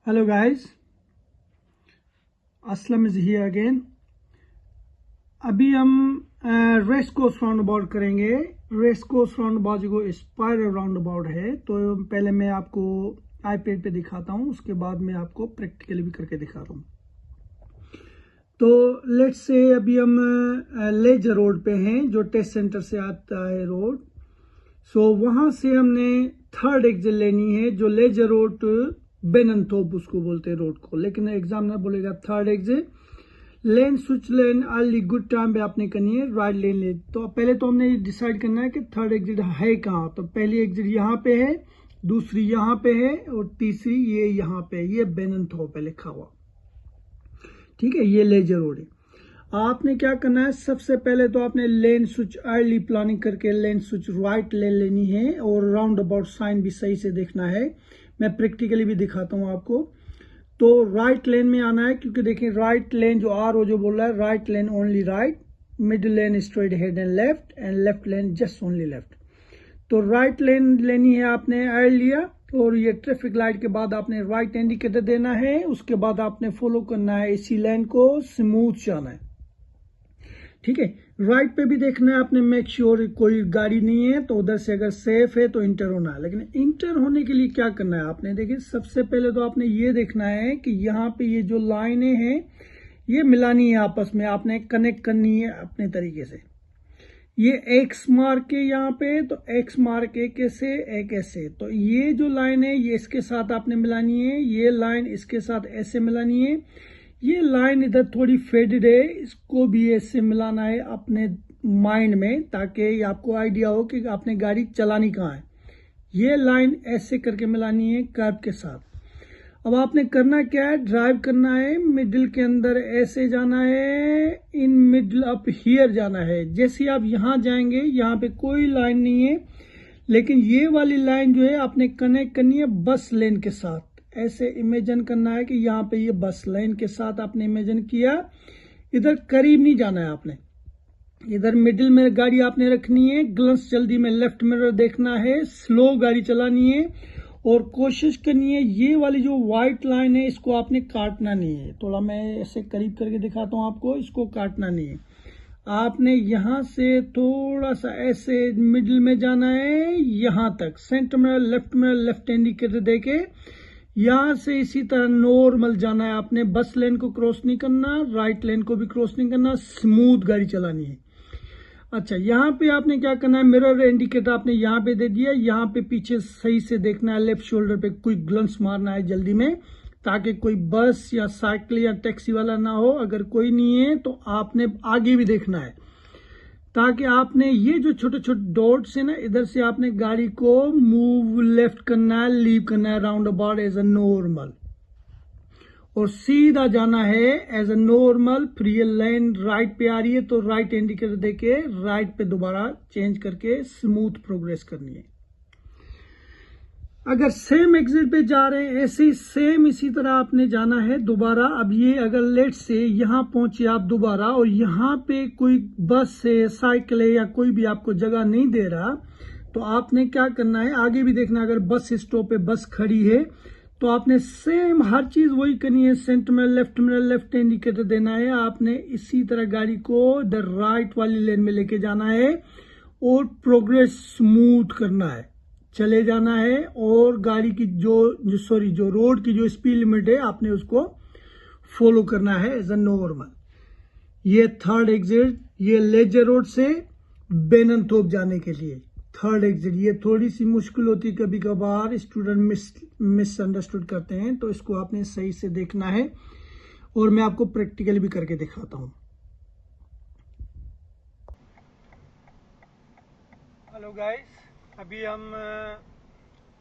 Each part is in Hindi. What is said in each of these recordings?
Hello guys, Aslam is here again. अभी हम रेस कोर्स राउंड अबाउट करेंगे। रेस कोर्स राउंड अबाउट जो स्पाइरल राउंड अबाउट है, तो पहले मैं आपको आईपैड पे दिखाता हूँ, उसके बाद मैं आपको प्रैक्टिकली भी करके दिखाता हूँ। तो लेट्स से अभी हम लेजर रोड पे हैं, जो टेस्ट सेंटर से आता है रोड। सो वहां से हमने थर्ड एग्जिट लेनी है, जो लेजर रोड बेननथोप उसको बोलते हैं रोड को, लेकिन एग्जामिनर बोलेगा थर्ड एग्जिट। लेन स्विच लेन अर्ली गुड टाइम पे आपने करनी है, राइट लेन ले। तो पहले तो हमने डिसाइड करना है कि थर्ड एग्जिट है कहाँ। तो पहली एग्जिट यहाँ पे है, दूसरी यहाँ पे है और तीसरी ये यहाँ पे है। ये बेननथोप है लिखा हुआ, ठीक है। ये लेजर रोड है। आपने क्या करना है, सबसे पहले तो आपने लेन स्विच अर्ली प्लानिंग करके लेन स्विच राइट ले लेनी है, और राउंड अबाउट साइन भी सही से देखना है। मैं प्रैक्टिकली भी दिखाता हूं आपको। तो राइट लेन में आना है, क्योंकि देखिए राइट लेन जो आर जो बोल रहा है, right lane only right, middle lane straight head and left lane just only left. तो राइट लेन लेनी है आपने, आर लिया, और ये ट्रैफिक लाइट के बाद आपने राइट इंडिकेटर देना है। उसके बाद आपने फॉलो करना है इसी लाइन को, स्मूथ जाना है, ठीक है। राइट पे भी देखना है आपने, मेक श्योर कोई गाड़ी नहीं है, तो उधर से अगर सेफ है तो इंटर होना है। लेकिन इंटर होने के लिए क्या करना है आपने, देखिए सबसे पहले तो आपने ये देखना है कि यहाँ पे ये जो लाइनें हैं ये मिलानी है आपस में, आपने कनेक्ट करनी है अपने तरीके से। ये एक्स मार्क है यहाँ पे, तो एक्स मार्क एक ऐसे एक ऐसे, तो ये जो लाइन है ये इसके साथ आपने मिलानी है, ये लाइन इसके साथ ऐसे मिलानी है, ये लाइन इधर थोड़ी फेडेड है, इसको भी ऐसे मिलाना है अपने माइंड में, ताकि आपको आइडिया हो कि आपने गाड़ी चलानी कहाँ है। ये लाइन ऐसे करके मिलानी है कर्व के साथ। अब आपने करना क्या है, ड्राइव करना है, मिडिल के अंदर ऐसे जाना है, इन मिडिल अप हियर जाना है। जैसे आप यहां जाएंगे, यहाँ पे कोई लाइन नहीं है, लेकिन ये वाली लाइन जो है आपने कनेक्ट करनी है बस लेन के साथ। ऐसे इमेजिन करना है कि यहाँ पे ये बस लाइन के साथ आपने इमेजिन किया। इधर करीब नहीं जाना है आपने, इधर मिडिल में गाड़ी आपने रखनी है, ग्लंस जल्दी में लेफ्ट मिरर देखना है, स्लो गाड़ी चलानी है, और कोशिश करनी है ये वाली जो व्हाइट लाइन है इसको आपने काटना नहीं है। थोड़ा मैं ऐसे करीब करके दिखाता हूं आपको, इसको काटना नहीं है। आपने यहां से थोड़ा सा ऐसे मिडिल में जाना है, यहां तक सेंटर में लेफ्ट इंडिकेटर देके यहां से इसी तरह नॉर्मल जाना है आपने। बस लेन को क्रॉस नहीं करना, राइट लेन को भी क्रॉस नहीं करना, स्मूथ गाड़ी चलानी है। अच्छा, यहाँ पे आपने क्या करना है, मिरर इंडिकेटर आपने यहाँ पे दे दिया, यहाँ पे पीछे सही से देखना है, लेफ्ट शोल्डर पे कोई ग्लंस मारना है जल्दी में, ताकि कोई बस या साइकिल या टैक्सी वाला ना हो। अगर कोई नहीं है तो आपने आगे भी देखना है, ताकि आपने ये जो छोटे छोटे डॉट्स है ना, इधर से आपने गाड़ी को मूव लेफ्ट करना है, लीव करना है roundabout as a normal, और सीधा जाना है एज अ नॉर्मल। फिर ये लाइन राइट पे आ रही है तो राइट इंडिकेटर देके राइट पे दोबारा चेंज करके स्मूथ प्रोग्रेस करनी है। अगर सेम एग्जिट पे जा रहे हैं, ऐसे सेम इसी तरह आपने जाना है दोबारा। अब ये अगर लेट से यहां पहुंचे आप दोबारा, और यहां पे कोई बस है, साइकिल है, या कोई भी आपको जगह नहीं दे रहा, तो आपने क्या करना है, आगे भी देखना। अगर बस स्टॉप पे बस खड़ी है तो आपने सेम हर चीज वही करनी है, सेंटर में लेफ्ट इंडिकेटर देना है आपने, इसी तरह गाड़ी को द राइट वाली लेन में लेके जाना है, और प्रोग्रेस स्मूथ करना है, चले जाना है। और गाड़ी की जो रोड की जो स्पीड लिमिट है आपने उसको फॉलो करना है एज अ नॉर्मल। ये थर्ड एग्जिट, ये लेजर रोड से बेननथोप जाने के लिए थर्ड एग्जिट। ये थोड़ी सी मुश्किल होती है, कभी कभार स्टूडेंट मिसअंडरस्टूड करते हैं, तो इसको आपने सही से देखना है, और मैं आपको प्रैक्टिकली भी करके दिखाता हूं। हेलो गाइस, अभी हम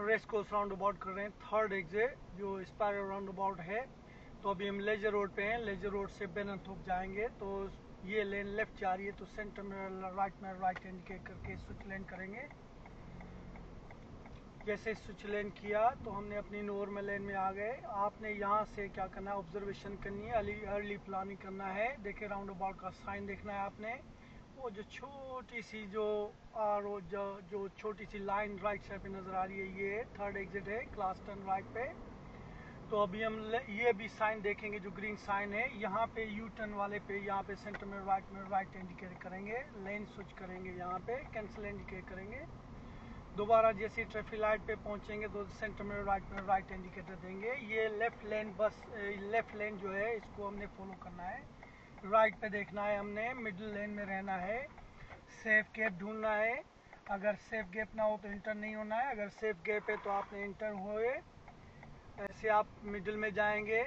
रेस कोर्स राउंड अबाउट कर रहे हैं, थर्ड एग्जिट जो स्पाइरल राउंड अबाउट है। तो अभी हम लेजर रोड पे हैं, लेजर रोड से बेननथोप जाएंगे। तो ये लेन लेफ्ट जा रही है, तो सेंटर में राइट इंडिकेट करके स्विच लेन करेंगे। जैसे स्विच लेन किया तो हमने अपनी नॉर्मल लेन में आ गए। आपने यहाँ से क्या करना है, ऑब्जर्वेशन करनी है, अर्ली प्लानिंग करना है। देखिए राउंड अबाउट का साइन देखना है आपने, वो जो छोटी सी जो छोटी सी लाइन राइट साइड पे नजर आ रही है, ये थर्ड एग्जिट है, क्लास 10 राइट पे। तो अभी हम ये भी साइन देखेंगे, जो ग्रीन साइन है यहाँ पे यू टर्न वाले पे, यहाँ पे सेंटर में राइट इंडिकेट करेंगे, लेन स्विच करेंगे, यहाँ पे कैंसिल इंडिकेट करेंगे। दोबारा जैसे ट्रैफिक लाइट पे पहुँचेंगे तो सेंटर में राइट इंडिकेटर देंगे। ये लेफ्ट लेन जो है इसको हमने फॉलो करना है, राइट पे देखना है, हमने मिडिल लेन में रहना है, सेफ गैप ढूंढना है। अगर सेफ गैप ना हो तो इंटर नहीं होना है, अगर सेफ गैप है तो आपने इंटर हुए। ऐसे आप मिडिल में जाएंगे,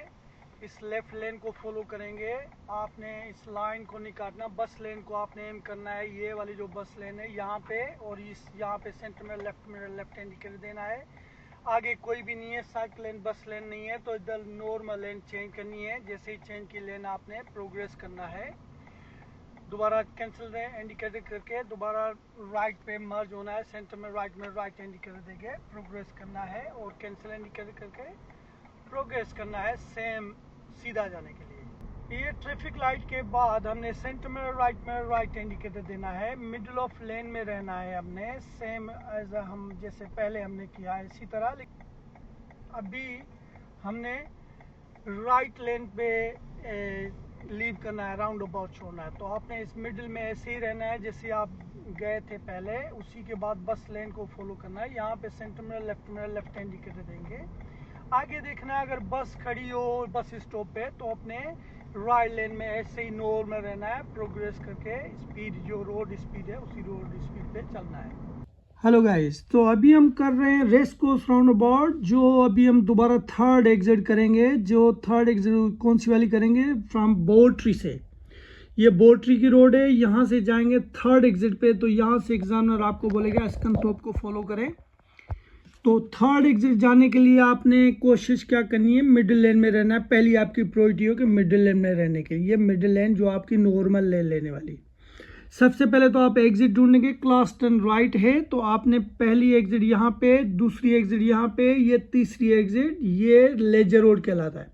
इस लेफ्ट लेन को फॉलो करेंगे, आपने इस लाइन को नहीं काटना, बस लेन को आपने एम करना है, ये वाली जो बस लेन है यहाँ पे, और इस यहाँ पे सेंटर में लेफ्ट इंडिकेटर देना है। आगे कोई भी नहीं है, साइकिल लेन बस लेन नहीं है, तो इधर नॉर्मल लेन चेंज करनी है। जैसे ही चेंज की लेन आपने प्रोग्रेस करना है, दोबारा कैंसिल इंडिकेटर करके दोबारा राइट पे मर्ज होना है, सेंटर में राइट इंडिकेटर देके प्रोग्रेस करना है, और कैंसिल इंडिकेटर करके प्रोग्रेस करना है सेम सीधा जाने के लिए। ये ट्रैफिक लाइट के बाद हमने सेंटर में राइट इंडिकेटर देना है, मिडिल ऑफ लेन में रहना है हमने, सेम एज हम जैसे पहले हमने किया है इसी तरह। अभी हमने राइट लेन पे लीव करना है, राउंड अबाउट छोड़ना है, तो आपने इस मिडिल में ऐसे ही रहना है जैसे आप गए थे पहले। उसी के बाद बस लेन को फॉलो करना है, यहाँ पे सेंटर में लेफ्ट इंडिकेटर देंगे। आगे देखना है, अगर बस खड़ी हो बस स्टॉप पे तो अपने राइट लेन में ऐसे ही नॉर्मल रहना है, प्रोग्रेस करके स्पीड जो रोड स्पीड है उसी रोड स्पीड पे चलना है। हेलो गाइस, तो अभी हम कर रहे हैं रेस कोर्स राउंड अबाउट, जो अभी हम दोबारा थर्ड एग्जिट करेंगे। जो थर्ड एग्जिट कौन सी वाली करेंगे, फ्रॉम बोर्ट्री से। ये बोर्ट्री की रोड है, यहाँ से जाएंगे थर्ड एग्जिट पे, तो यहाँ से एग्जामिनर आपको बोलेगा स्कनथोप को फॉलो करें। तो थर्ड एग्जिट जाने के लिए आपने कोशिश क्या करनी है, मिडिल लेन में रहना है। पहली आपकी प्रायोरिटी हो कि मिडिल लेन में रहने के लिए, ये मिडिल लेन जो आपकी नॉर्मल लेन लेने वाली। सबसे पहले तो आप एग्जिट ढूंढेंगे, क्लास टर्न राइट है, तो आपने पहली एग्जिट यहाँ पे, दूसरी एग्जिट यहाँ पे, ये तीसरी एग्जिट, ये लेजर रोड कहलाता है।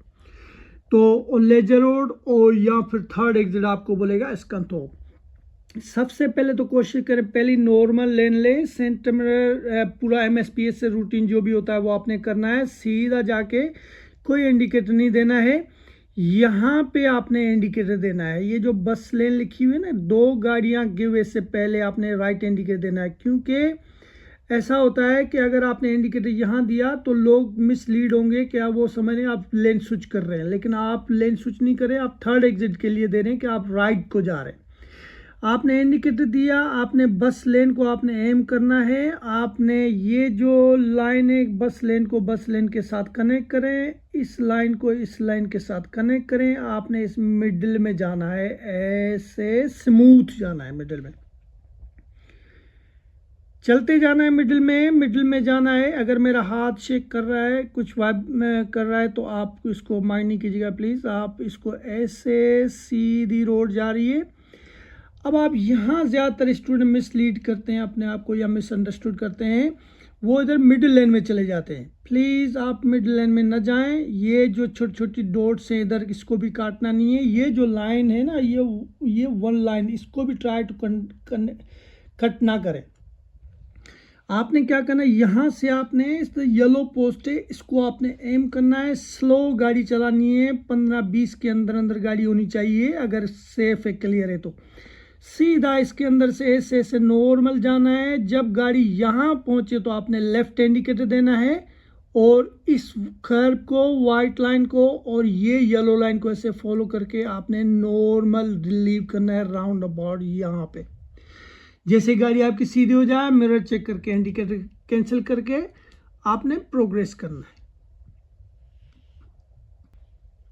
तो लेजर रोड और या फिर थर्ड एग्जिट आपको बोलेगा स्कनथोप। सबसे पहले तो कोशिश करें पहली नॉर्मल लेन लें, सेंटर में पूरा MSPS से रूटीन जो भी होता है वो आपने करना है, सीधा जाके कोई इंडिकेटर नहीं देना है। यहाँ पे आपने इंडिकेटर देना है, ये जो बस लेन लिखी हुई है ना, 2 गाड़ियाँ गिवे से पहले आपने राइट इंडिकेटर देना है, क्योंकि ऐसा होता है कि अगर आपने इंडिकेटर यहाँ दिया तो लोग मिसलीड होंगे, क्या वो समझ रहे हैं आप लेन स्विच कर रहे हैं, लेकिन आप लेन स्विच नहीं कर रहे हैं, आप थर्ड एग्जिट के लिए दे रहे हैं कि आप राइट को जा रहे हैं। आपने इंडिकेटर दिया, आपने बस लेन को आपने एम करना है, आपने ये जो लाइन है बस लेन को बस लेन के साथ कनेक्ट करें, इस लाइन को इस लाइन के साथ कनेक्ट करें, आपने इस मिडिल में जाना है, ऐसे स्मूथ जाना है, मिडिल में चलते जाना है, मिडिल में जाना है। अगर मेरा हाथ शेक कर रहा है, कुछ वाइब कर रहा है, तो आप इसको माइंड नहीं कीजिएगा प्लीज़, आप इसको ऐसे सीधी रोड जा रही है। अब आप यहाँ ज़्यादातर स्टूडेंट मिसलीड करते हैं अपने आप को या मिसअंडरस्टूड करते हैं, वो इधर मिडिल लेन में चले जाते हैं। प्लीज़ आप मिडिल लेन में न जाएं, ये जो छोटी छोटी डॉट्स हैं इधर, इसको भी काटना नहीं है। ये जो लाइन है ना, ये 1 लाइन, इसको भी ट्राई टू कट ना करें। आपने क्या करना है, यहाँ से आपने इस येलो पोस्ट है, इसको आपने एम करना है, स्लो गाड़ी चलानी है, 15-20 के अंदर गाड़ी होनी चाहिए, अगर सेफ है, क्लियर है तो सीधा इसके अंदर से ऐसे नॉर्मल जाना है। जब गाड़ी यहाँ पहुँचे तो आपने लेफ्ट इंडिकेटर देना है, और इस कर्व को, वाइट लाइन को और ये येलो लाइन को ऐसे फॉलो करके आपने नॉर्मल रिलीव करना है राउंड अबाउट यहाँ पे। जैसे गाड़ी आपकी सीधी हो जाए, मिरर चेक करके इंडिकेटर कैंसिल करके आपने प्रोग्रेस करना है।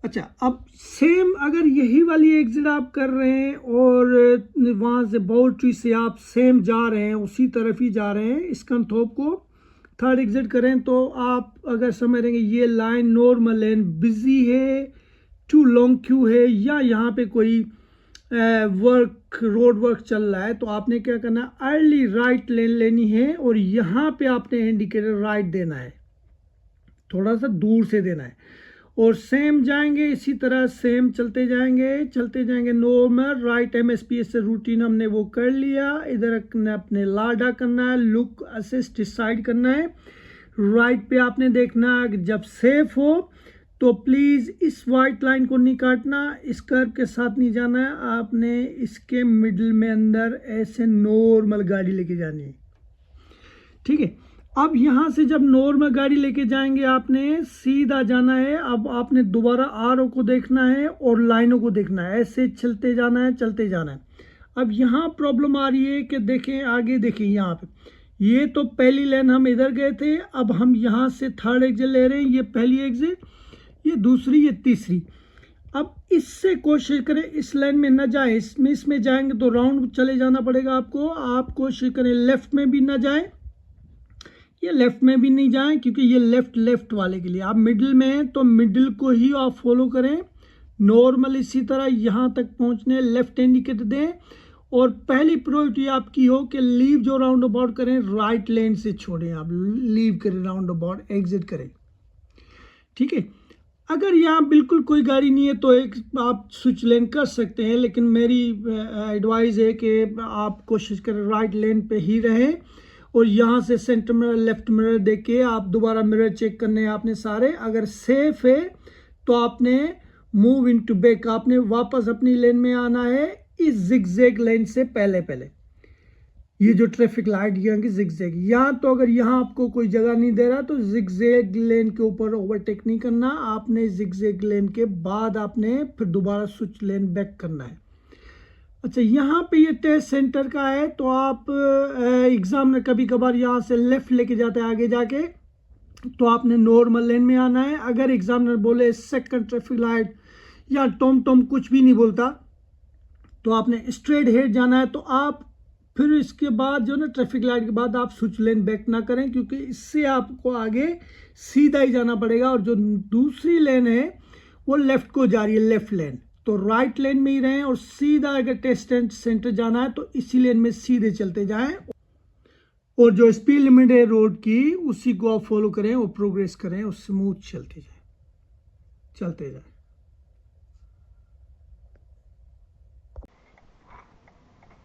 अच्छा, अब सेम अगर यही वाली एग्जिट आप कर रहे हैं और वहाँ से बाउंड्री से आप सेम जा रहे हैं, उसी तरफ ही जा रहे हैं, स्कनथोप को थर्ड एग्जिट करें, तो आप अगर समझ रहे हैं ये लाइन नॉर्मल लेन बिजी है, टू लॉन्ग क्यू है, या यहाँ पे कोई रोड वर्क चल रहा है, तो आपने क्या करना है, अर्ली राइट लेन लेनी है, और यहाँ पे आपने इंडिकेटर राइट देना है, थोड़ा सा दूर से देना है, और सेम जाएंगे इसी तरह, सेम चलते जाएंगे नॉर्मल राइट। MSPS से रूटीन हमने वो कर लिया, इधर अपने लाडा करना है, लुक असिस्ट डिसाइड करना है, राइट पे आपने देखना जब सेफ हो तो प्लीज़ इस वाइट लाइन को नहीं काटना, इस कर्व के साथ नहीं जाना है, आपने इसके मिडिल में अंदर ऐसे नॉर्मल गाड़ी लेके जानी है। ठीक है, अब यहाँ से जब नॉर्मल गाड़ी लेके जाएंगे आपने सीधा जाना है। अब आपने दोबारा आरओ को देखना है और लाइनों को देखना है, ऐसे चलते जाना है, चलते जाना है। अब यहाँ प्रॉब्लम आ रही है कि देखें आगे, देखिए यहाँ पे ये तो पहली लाइन हम इधर गए थे, अब हम यहाँ से थर्ड एग्जिट ले रहे हैं, ये पहली एग्जिट, ये दूसरी, ये तीसरी। अब इससे कोशिश करें इस लाइन में न जाए, इसमें जाएंगे तो राउंड चले जाना पड़ेगा आपको। आप कोशिश करें लेफ्ट में भी ना जाए, ये लेफ्ट में भी नहीं जाएं, क्योंकि ये लेफ्ट वाले के लिए। आप मिडिल में हैं तो मिडिल को ही आप फॉलो करें नॉर्मल, इसी तरह यहाँ तक पहुँचने लेफ्ट इंडिकेटर दें। और पहली प्रायोरिटी आपकी हो कि लीव जो राउंड अबाउट करें राइट लेन से छोड़ें, आप लीव करें, राउंड अबाउट एग्जिट करें। ठीक है, अगर यहाँ बिल्कुल कोई गाड़ी नहीं है तो एक आप स्विच लेन कर सकते हैं, लेकिन मेरी एडवाइस है कि आप कोशिश करें राइट लेन पे ही रहें। और यहाँ से सेंटर मिरर, लेफ्ट मिरर देख के आप दोबारा मिरर चेक करने हैं आपने सारे। अगर सेफ है तो आपने मूव इनटू बैक, आपने वापस अपनी लेन में आना है इस जिगजैग लेन से पहले। ये जो ट्रैफिक लाइट यहाँ की जिगजैग, यहाँ तो अगर यहाँ आपको कोई जगह नहीं दे रहा तो जिगजैग लेन के ऊपर ओवरटेक नहीं करना, आपने जिगजैग लेन के बाद आपने फिर दोबारा स्विच लेन बैक करना है। अच्छा, यहाँ पे ये टेस्ट सेंटर का है, तो आप एग्जामिनर कभी कभार यहाँ से लेफ्ट लेके जाते हैं आगे जाके, तो आपने नॉर्मल लेन में आना है। अगर एग्जामिनर बोले सेकंड ट्रैफिक लाइट या टॉम कुछ भी नहीं बोलता तो आपने स्ट्रेट हेड जाना है। तो आप फिर इसके बाद जो ना ट्रैफिक लाइट के बाद आप स्विच लेन बैक ना करें, क्योंकि इससे आपको आगे सीधा ही जाना पड़ेगा। और जो दूसरी लेन है वो लेफ्ट को जा रही है, लेफ्ट लेन, तो राइट लेन में ही रहें। और सीधा अगर टेस्ट सेंटर जाना है तो इसी लेन में सीधे चलते जाएं, और जो स्पीड लिमिट है रोड की उसी को आप फॉलो करें और प्रोग्रेस करें, और स्मूथ चलते जाएं।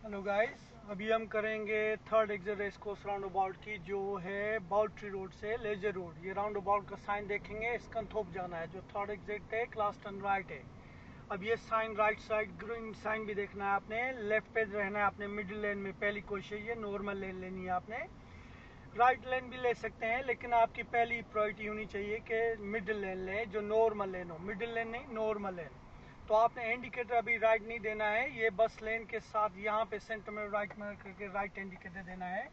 हेलो गाइस, अभी हम करेंगे third exit race course roundabout की, जो है बाउट्री रोड से लेजर रोड। ये राउंड अबाउट का साइन देखेंगे, स्कंथोप जाना है। जो थर्ड एग्जिट है क्लास 10 राइट है। अब ये sign right side green sign भी देखना है आपने, लेफ्ट पे रहना है आपने मिडिल लेन में। पहली कोशिश ये नॉर्मल लेन लेनी है आपने, राइट लेन भी ले सकते हैं, लेकिन आपकी पहली प्रायोरिटी होनी चाहिए कि मिडिल लेन लें, जो नॉर्मल लेन हो, मिडिल लेन नहीं नॉर्मल लेन। तो आपने इंडिकेटर अभी राइट नहीं देना है, ये बस लेन के साथ यहाँ पे सेंटर में राइट में करके राइट इंडिकेटर देना है।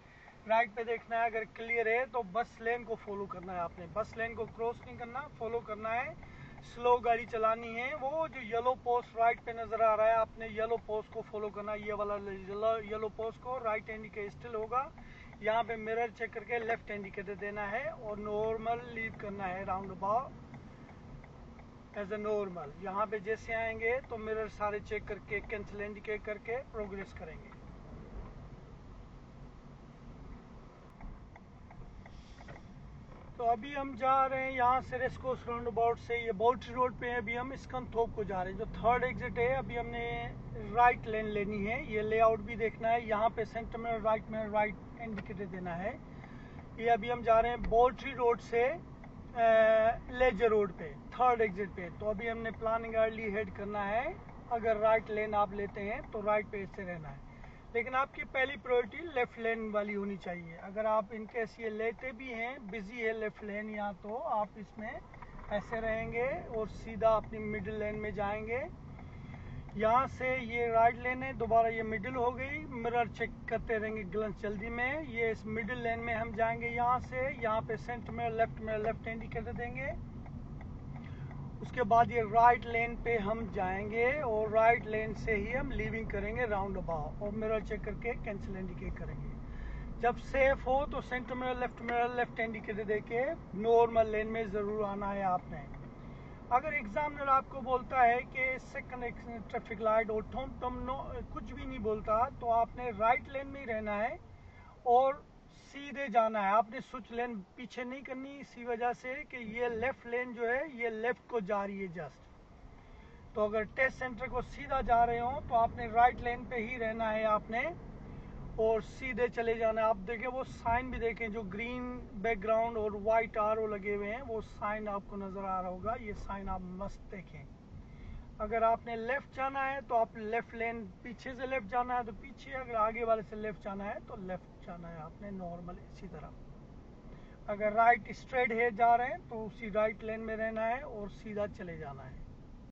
राइट पे देखना है, अगर क्लियर है तो बस लेन को फॉलो करना है आपने, बस लेन को क्रॉस नहीं करना, फॉलो करना है। स्लो गाड़ी चलानी है। वो जो येलो पोस्ट राइट पे नजर आ रहा है, आपने येलो पोस्ट को फॉलो करना है, ये वाला येलो पोस्ट को। राइट इंडिकेटर स्टिल होगा, यहाँ पे मिरर चेक करके लेफ्ट इंडिकेटर देना है और नॉर्मल लीव करना है roundabout as a normal. यहाँ पे जैसे आएंगे तो मिरर सारे चेक करके कैंसिल इंडिकेट करके प्रोग्रेस करेंगे। तो अभी हम जा रहे हैं यहाँ से रेस्कोस राउंड अबाउट से, ये बाउट्री रोड पे है, अभी हम स्कंथोप को जा रहे हैं। जो थर्ड एग्जिट है, अभी हमने राइट लेन लेनी है। ये लेआउट भी देखना है, यहाँ पे सेंटर में राइट इंडिकेटर देना है। ये अभी हम जा रहे हैं बाउट्री रोड से लेजर रोड पे, थर्ड एग्जिट पे। तो अभी हमने प्लानिंग अर्ली हेड करना है। अगर राइट लेन आप लेते हैं तो राइट पे से रहना है, लेकिन आपकी पहली प्रायोरिटी लेफ्ट लेन वाली होनी चाहिए। अगर आप इनकेस ये लेते भी हैं, बिजी है लेफ्ट लेन यहाँ, तो आप इसमें ऐसे रहेंगे और सीधा अपनी मिडिल लेन में जाएंगे। यहाँ से ये राइट लेन है, दोबारा ये मिडिल हो गई, मिरर चेक करते रहेंगे ग्लंस जल्दी में। ये इस मिडिल लेन में हम जाएंगे यहाँ से, यहाँ पे सेंटर में लेफ्ट इंडिकेटर देंगे। उसके बाद ये राइट लेन पे हम जाएंगे और राइट लेन से ही हम लीविंग करेंगे राउंड अबाउट, और मिरर चेक करके कैंसिल इंडिकेट करेंगे। जब सेफ हो तो सेंटर में लेफ्ट इंडिकेटर देके नॉर्मल लेन में ज़रूर आना है आपने। अगर एग्जामिनर आपको बोलता है कि सेकंड ट्रैफिक लाइट और कुछ भी नहीं बोलता, तो आपने राइट लेन में ही रहना है और सीधे जाना है। आपने स्विच लेन पीछे नहीं करनी, इसी वजह से कि ये लेफ्ट लेन जो है ये लेफ्ट को जा रही है जस्ट। तो अगर टेस्ट सेंटर को सीधा जा रहे हो तो आपने राइट लेन पे ही रहना है आपने, और सीधे चले जाना है। आप देखें वो साइन भी देखें, जो ग्रीन बैकग्राउंड और वाइट आरो लगे हुए हैं, वो साइन आपको नज़र आ रहा होगा। ये साइन आप मस्त देखें। अगर आपने लेफ़्ट जाना है तो आप लेफ़्ट लेन, पीछे से लेफ़्ट जाना है तो पीछे, अगर आगे वाले से लेफ़्ट जाना है तो लेफ़्ट जाना है आपने, नॉर्मल इसी तरह। अगर राइट स्ट्रेट है जा रहे हैं तो उसी राइट लेन में रहना है और सीधा चले जाना है।